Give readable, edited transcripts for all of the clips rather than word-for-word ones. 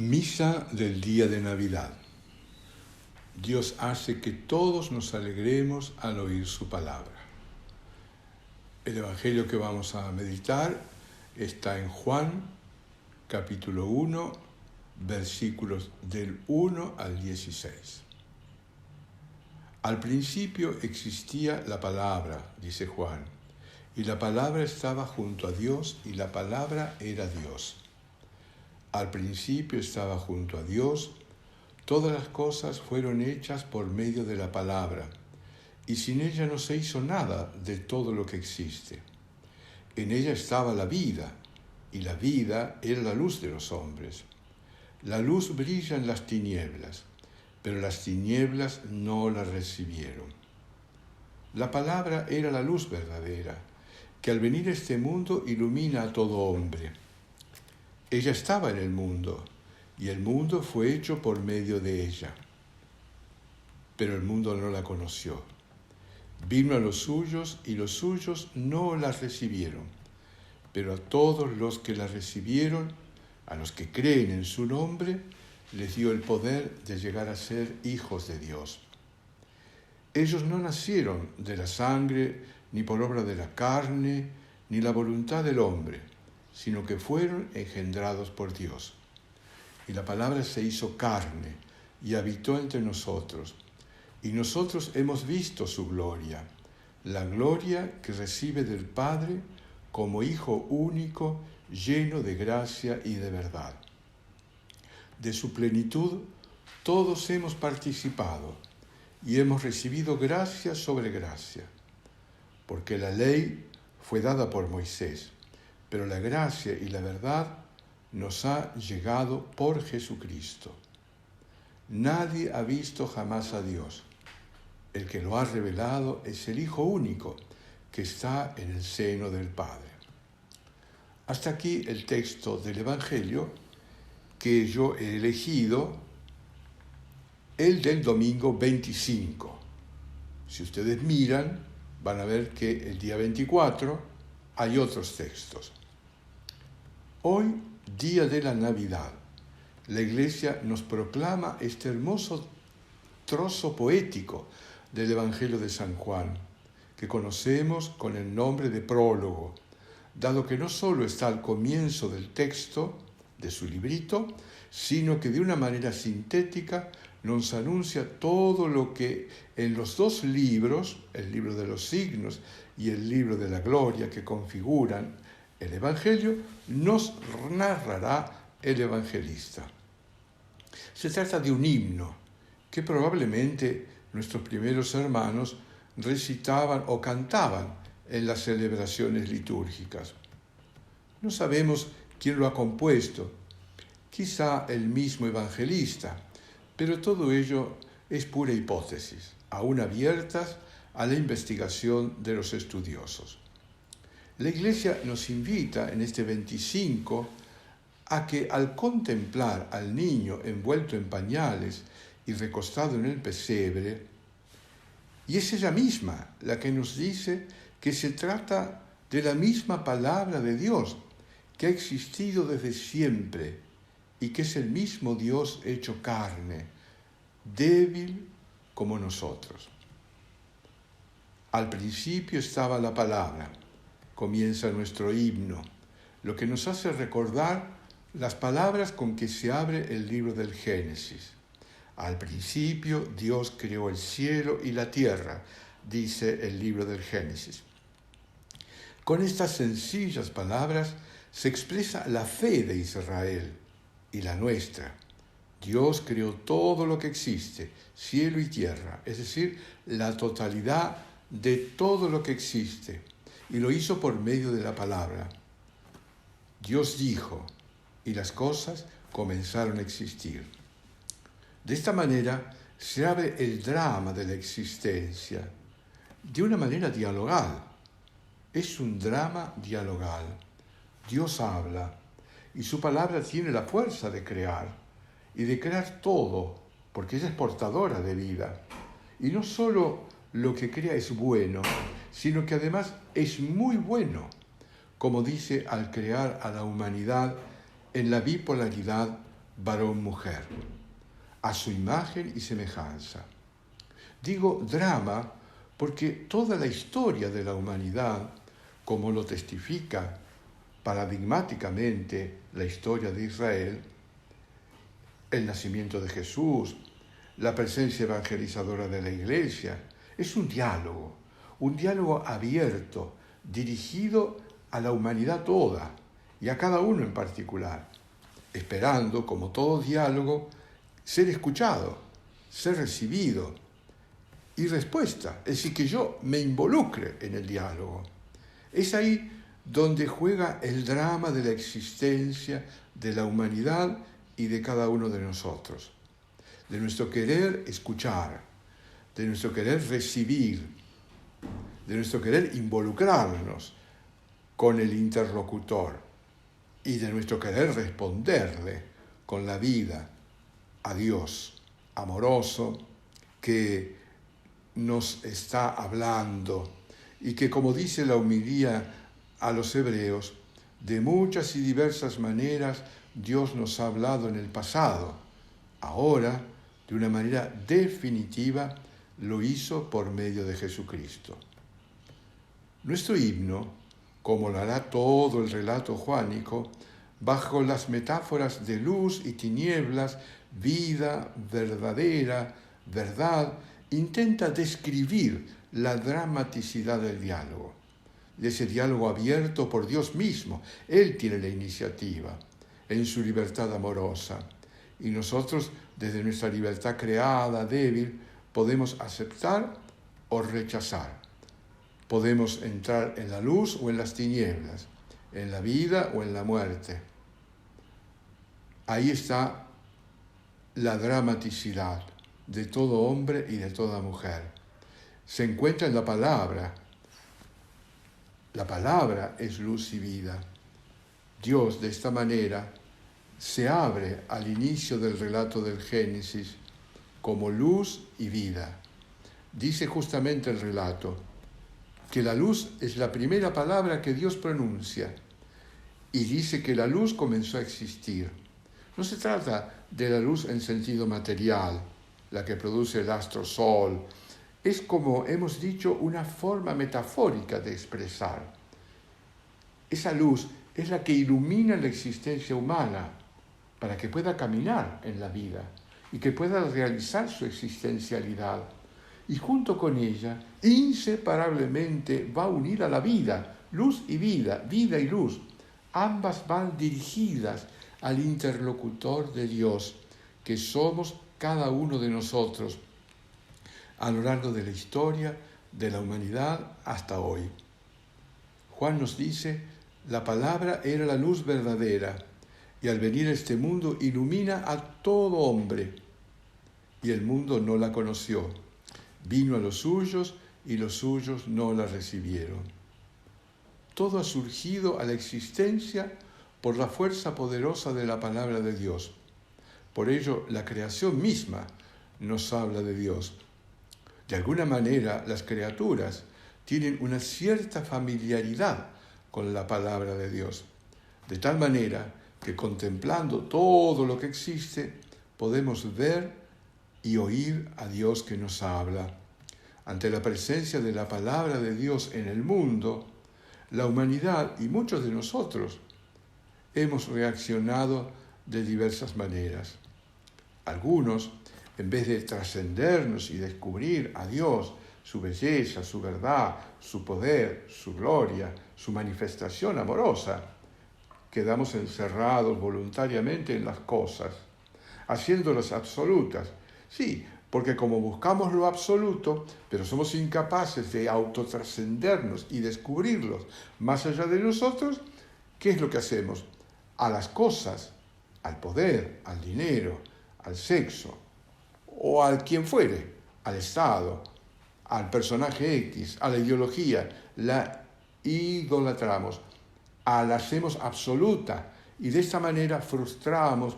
Misa del día de Navidad. Dios hace que todos nos alegremos al oír su palabra. El evangelio que vamos a meditar está en Juan, capítulo 1, versículos del 1 al 16. Al principio existía la palabra, dice Juan, y la palabra estaba junto a Dios y la palabra era Dios. Al principio estaba junto a Dios, todas las cosas fueron hechas por medio de la palabra, y sin ella no se hizo nada de todo lo que existe. En ella estaba la vida, y la vida era la luz de los hombres. La luz brilla en las tinieblas, pero las tinieblas no la recibieron. La palabra era la luz verdadera, que al venir a este mundo ilumina a todo hombre. Ella estaba en el mundo, y el mundo fue hecho por medio de ella. Pero el mundo no la conoció. Vino a los suyos, y los suyos no la recibieron. Pero a todos los que la recibieron, a los que creen en su nombre, les dio el poder de llegar a ser hijos de Dios. Ellos no nacieron de la sangre, ni por obra de la carne, ni la voluntad del hombre, sino que fueron engendrados por Dios. Y la palabra se hizo carne y habitó entre nosotros. Y nosotros hemos visto su gloria, la gloria que recibe del Padre como Hijo único, lleno de gracia y de verdad. De su plenitud todos hemos participado y hemos recibido gracia sobre gracia, porque la ley fue dada por Moisés, pero la gracia y la verdad nos ha llegado por Jesucristo. Nadie ha visto jamás a Dios. El que lo ha revelado es el Hijo único, que está en el seno del Padre. Hasta aquí el texto del Evangelio que yo he elegido, el del domingo 25. Si ustedes miran, van a ver que el día 24 hay otros textos. Hoy, día de la Navidad, la Iglesia nos proclama este hermoso trozo poético del Evangelio de San Juan, que conocemos con el nombre de prólogo, dado que no solo está al comienzo del texto de su librito, sino que de una manera sintética nos anuncia todo lo que en los dos libros, el libro de los signos y el libro de la gloria que configuran el Evangelio, nos narrará el evangelista. Se trata de un himno que probablemente nuestros primeros hermanos recitaban o cantaban en las celebraciones litúrgicas. No sabemos quién lo ha compuesto, quizá el mismo evangelista, pero todo ello es pura hipótesis, aún abiertas a la investigación de los estudiosos. La Iglesia nos invita en este 25 a que al contemplar al niño envuelto en pañales y recostado en el pesebre, y es ella misma la que nos dice que se trata de la misma palabra de Dios que ha existido desde siempre y que es el mismo Dios hecho carne, débil como nosotros. Al principio estaba la palabra, comienza nuestro himno, lo que nos hace recordar las palabras con que se abre el libro del Génesis. Al principio Dios creó el cielo y la tierra, dice el libro del Génesis. Con estas sencillas palabras se expresa la fe de Israel y la nuestra. Dios creó todo lo que existe, cielo y tierra, es decir, la totalidad de todo lo que existe, y lo hizo por medio de la palabra. Dios dijo, y las cosas comenzaron a existir. De esta manera se abre el drama de la existencia, de una manera dialogal. Es un drama dialogal. Dios habla, y su palabra tiene la fuerza de crear, y de crear todo, porque ella es portadora de vida. Y no solo lo que crea es bueno, sino que además es muy bueno, como dice al crear a la humanidad en la bipolaridad varón-mujer, a su imagen y semejanza. Digo drama porque toda la historia de la humanidad, como lo testifica paradigmáticamente la historia de Israel, el nacimiento de Jesús, la presencia evangelizadora de la Iglesia, es un diálogo abierto, dirigido a la humanidad toda y a cada uno en particular, esperando, como todo diálogo, ser escuchado, ser recibido y respuesta, es decir, que yo me involucre en el diálogo. Es ahí donde juega el drama de la existencia de la humanidad y de cada uno de nosotros, de nuestro querer escuchar, de nuestro querer recibir, de nuestro querer involucrarnos con el interlocutor y de nuestro querer responderle con la vida a Dios amoroso que nos está hablando y que, como dice la homilía a los hebreos, de muchas y diversas maneras Dios nos ha hablado en el pasado. Ahora, de una manera definitiva, lo hizo por medio de Jesucristo. Nuestro himno, como lo hará todo el relato juánico, bajo las metáforas de luz y tinieblas, vida, verdadera, verdad, intenta describir la dramaticidad del diálogo, de ese diálogo abierto por Dios mismo. Él tiene la iniciativa en su libertad amorosa y nosotros, desde nuestra libertad creada, débil, podemos aceptar o rechazar. Podemos entrar en la luz o en las tinieblas, en la vida o en la muerte. Ahí está la dramaticidad de todo hombre y de toda mujer. Se encuentra en la palabra. La palabra es luz y vida. Dios, de esta manera, se abre al inicio del relato del Génesis como luz y vida. Dice justamente el relato que la luz es la primera palabra que Dios pronuncia y dice que la luz comenzó a existir. No se trata de la luz en sentido material, la que produce el astro sol. Es, como hemos dicho, una forma metafórica de expresar. Esa luz es la que ilumina la existencia humana para que pueda caminar en la vida y que pueda realizar su existencialidad. Y junto con ella, inseparablemente va unida la vida, luz y vida, vida y luz. Ambas van dirigidas al interlocutor de Dios, que somos cada uno de nosotros a lo largo de la historia de la humanidad hasta hoy. Juan nos dice, la palabra era la luz verdadera, y al venir a este mundo ilumina a todo hombre, y el mundo no la conoció. Vino a los suyos, y los suyos no la recibieron. Todo ha surgido a la existencia por la fuerza poderosa de la palabra de Dios. Por ello, la creación misma nos habla de Dios. De alguna manera, las criaturas tienen una cierta familiaridad con la palabra de Dios, de tal manera que contemplando todo lo que existe, podemos ver y oír a Dios que nos habla. Ante la presencia de la palabra de Dios en el mundo, la humanidad y muchos de nosotros hemos reaccionado de diversas maneras. Algunos, en vez de trascendernos y descubrir a Dios, su belleza, su verdad, su poder, su gloria, su manifestación amorosa, quedamos encerrados voluntariamente en las cosas, haciéndolas absolutas. Sí, porque como buscamos lo absoluto, pero somos incapaces de autotrascendernos y descubrirlos más allá de nosotros, ¿qué es lo que hacemos? A las cosas, al poder, al dinero, al sexo, o al quien fuere, al Estado, al personaje X, a la ideología, la idolatramos, la hacemos absoluta y de esta manera frustramos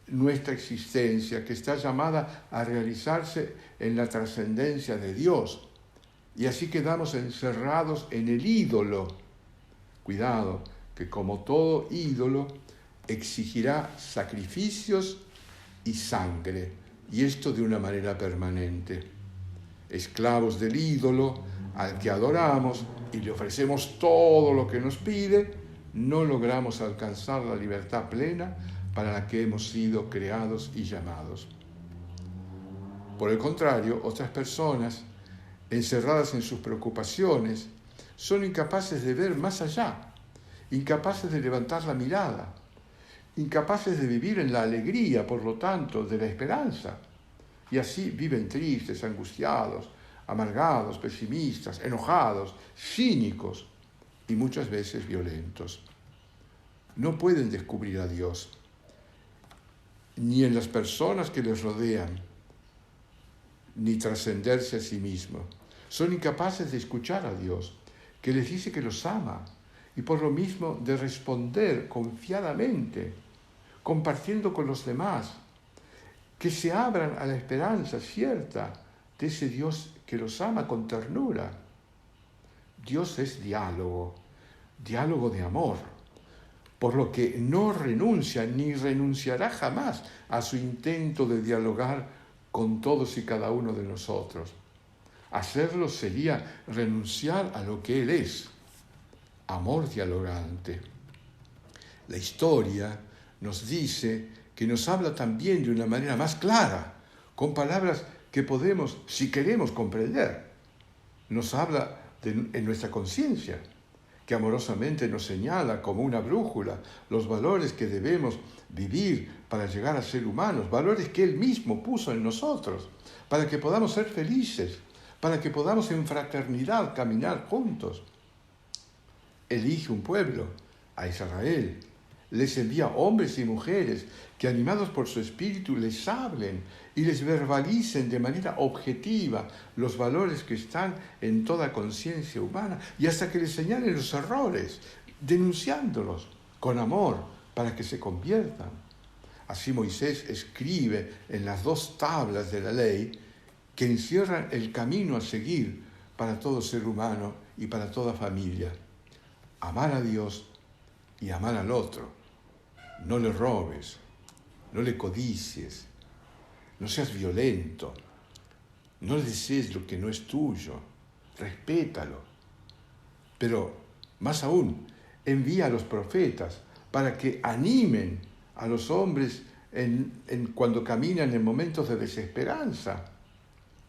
nuestra existencia, que está llamada a realizarse en la trascendencia de Dios. Y así quedamos encerrados en el ídolo. Cuidado, que como todo ídolo exigirá sacrificios y sangre, y esto de una manera permanente. Esclavos del ídolo al que adoramos y le ofrecemos todo lo que nos pide, no logramos alcanzar la libertad plena para la que hemos sido creados y llamados. Por el contrario, otras personas, encerradas en sus preocupaciones, son incapaces de ver más allá, incapaces de levantar la mirada, incapaces de vivir en la alegría, por lo tanto, de la esperanza. Y así viven tristes, angustiados, amargados, pesimistas, enojados, cínicos y muchas veces violentos. No pueden descubrir a Dios, ni en las personas que les rodean, ni trascenderse a sí mismos. Son incapaces de escuchar a Dios, que les dice que los ama, y por lo mismo de responder confiadamente, compartiendo con los demás, que se abran a la esperanza cierta de ese Dios que los ama con ternura. Dios es diálogo, diálogo de amor, por lo que no renuncia ni renunciará jamás a su intento de dialogar con todos y cada uno de nosotros. Hacerlo sería renunciar a lo que Él es, amor dialogante. La historia nos dice que nos habla también de una manera más clara, con palabras que podemos, si queremos, comprender. Nos habla en nuestra conciencia, que amorosamente nos señala como una brújula los valores que debemos vivir para llegar a ser humanos, valores que Él mismo puso en nosotros, para que podamos ser felices, para que podamos en fraternidad caminar juntos. Elige un pueblo, a Israel, les envía hombres y mujeres que, animados por su espíritu, les hablen y les verbalicen de manera objetiva los valores que están en toda conciencia humana, y hasta que les señalen los errores, denunciándolos con amor para que se conviertan. Así Moisés escribe en las 2 tablas de la ley que encierran el camino a seguir para todo ser humano y para toda familia. Amar a Dios y amar al otro. No le robes, no le codicies, no seas violento, no le desees lo que no es tuyo, respétalo. Pero, más aún, envía a los profetas para que animen a los hombres cuando caminan en momentos de desesperanza.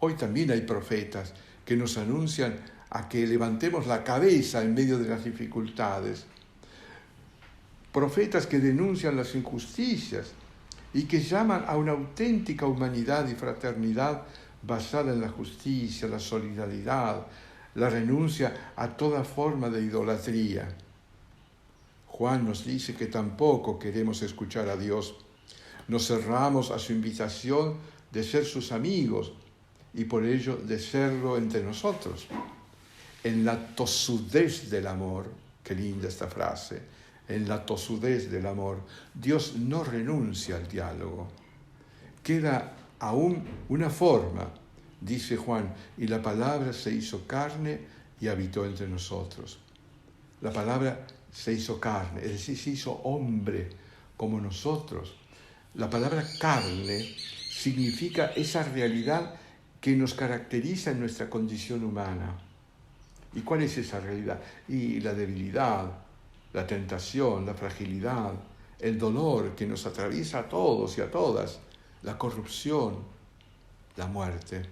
Hoy también hay profetas que nos anuncian a que levantemos la cabeza en medio de las dificultades. Profetas que denuncian las injusticias y que llaman a una auténtica humanidad y fraternidad basada en la justicia, la solidaridad, la renuncia a toda forma de idolatría. Juan nos dice que tampoco queremos escuchar a Dios. Nos cerramos a su invitación de ser sus amigos y por ello de serlo entre nosotros. En la tosudez del amor, qué linda esta frase, en la tosudez del amor, Dios no renuncia al diálogo. Queda aún una forma, dice Juan, y la palabra se hizo carne y habitó entre nosotros. La palabra se hizo carne, es decir, se hizo hombre como nosotros. La palabra carne significa esa realidad que nos caracteriza en nuestra condición humana. ¿Y cuál es esa realidad? Y la debilidad, la tentación, la fragilidad, el dolor que nos atraviesa a todos y a todas, la corrupción, la muerte.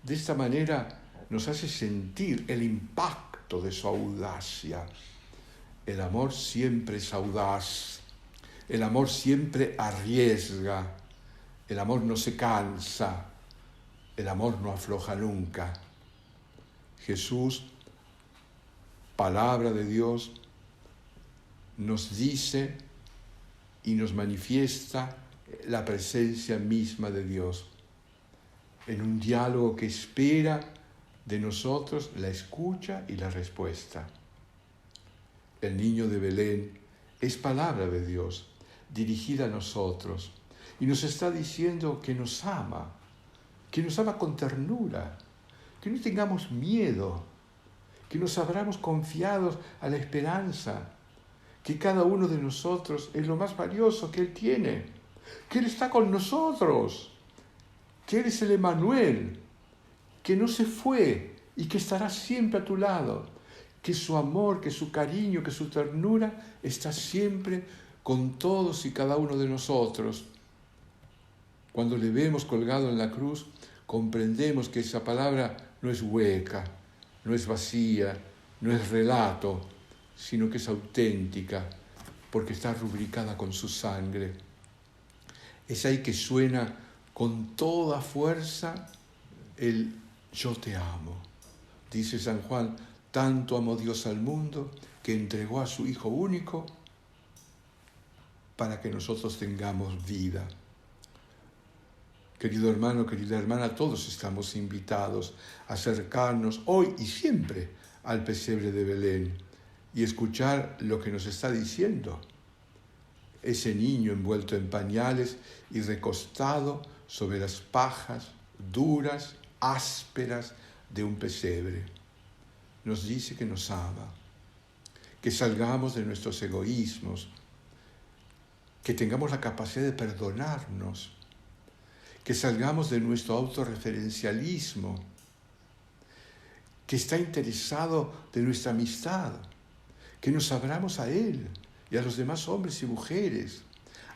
De esta manera nos hace sentir el impacto de su audacia. El amor siempre es audaz, el amor siempre arriesga, el amor no se cansa, el amor no afloja nunca. Jesús, palabra de Dios, nos dice y nos manifiesta la presencia misma de Dios en un diálogo que espera de nosotros la escucha y la respuesta. El niño de Belén es palabra de Dios dirigida a nosotros y nos está diciendo que nos ama con ternura, que no tengamos miedo, que nos abramos confiados a la esperanza, que cada uno de nosotros es lo más valioso que Él tiene, que Él está con nosotros, que Él es el Emmanuel, que no se fue y que estará siempre a tu lado, que su amor, que su cariño, que su ternura está siempre con todos y cada uno de nosotros. Cuando le vemos colgado en la cruz, comprendemos que esa palabra no es hueca, no es vacía, no es relato, sino que es auténtica, porque está rubricada con su sangre. Es ahí que suena con toda fuerza el yo te amo. Dice San Juan, tanto amó Dios al mundo que entregó a su Hijo único para que nosotros tengamos vida. Querido hermano, querida hermana, todos estamos invitados a acercarnos hoy y siempre al pesebre de Belén y escuchar lo que nos está diciendo ese niño envuelto en pañales y recostado sobre las pajas duras, ásperas de un pesebre. Nos dice que nos ama, que salgamos de nuestros egoísmos, que tengamos la capacidad de perdonarnos, que salgamos de nuestro autorreferencialismo, que está interesado de nuestra amistad, que nos abramos a Él y a los demás hombres y mujeres,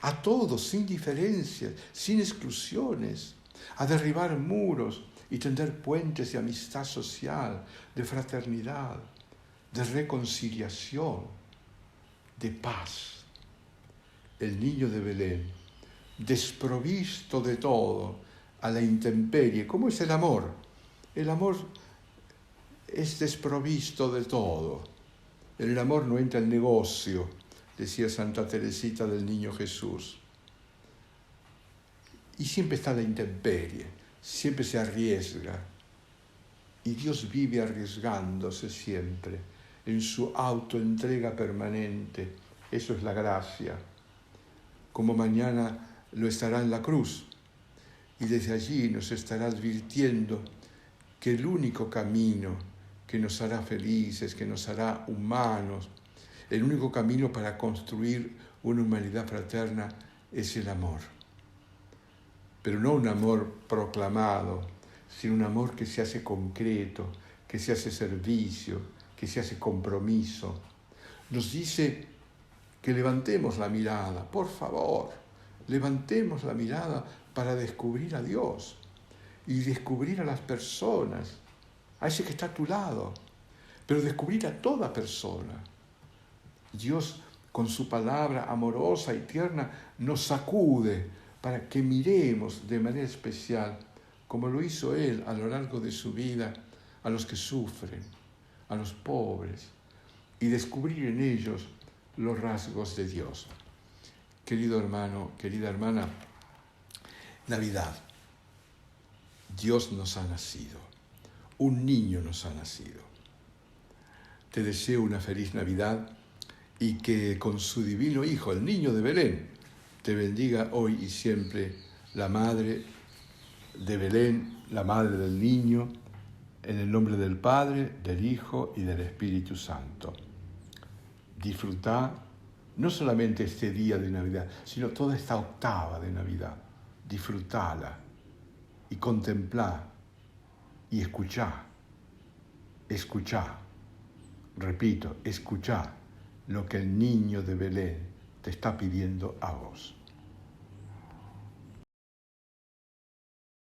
a todos, sin diferencias, sin exclusiones, a derribar muros y tender puentes de amistad social, de fraternidad, de reconciliación, de paz. El niño de Belén, desprovisto de todo, a la intemperie. ¿Cómo es el amor? El amor es desprovisto de todo. En el amor no entra el negocio, decía Santa Teresita del Niño Jesús. Y siempre está la intemperie, siempre se arriesga. Y Dios vive arriesgándose siempre, en su autoentrega permanente. Eso es la gracia. Como mañana lo estará en la cruz. Y desde allí nos estará advirtiendo que el único camino que nos hará felices, que nos hará humanos, el único camino para construir una humanidad fraterna es el amor. Pero no un amor proclamado, sino un amor que se hace concreto, que se hace servicio, que se hace compromiso. Nos dice que levantemos la mirada, por favor, levantemos la mirada para descubrir a Dios y descubrir a las personas, a ese que está a tu lado, pero descubrir a toda persona. Dios, con su palabra amorosa y tierna, nos sacude para que miremos de manera especial, como lo hizo Él a lo largo de su vida, a los que sufren, a los pobres, y descubrir en ellos los rasgos de Dios. Querido hermano, querida hermana, Navidad. Dios nos ha nacido. Un niño nos ha nacido. Te deseo una feliz Navidad y que con su divino Hijo, el niño de Belén, te bendiga hoy y siempre la Madre de Belén, la Madre del Niño, en el nombre del Padre, del Hijo y del Espíritu Santo. Disfrutá no solamente este día de Navidad, sino toda esta octava de Navidad. Disfrutala y contemplá y escuchá. Repito, escuchá lo que el niño de Belén te está pidiendo a vos.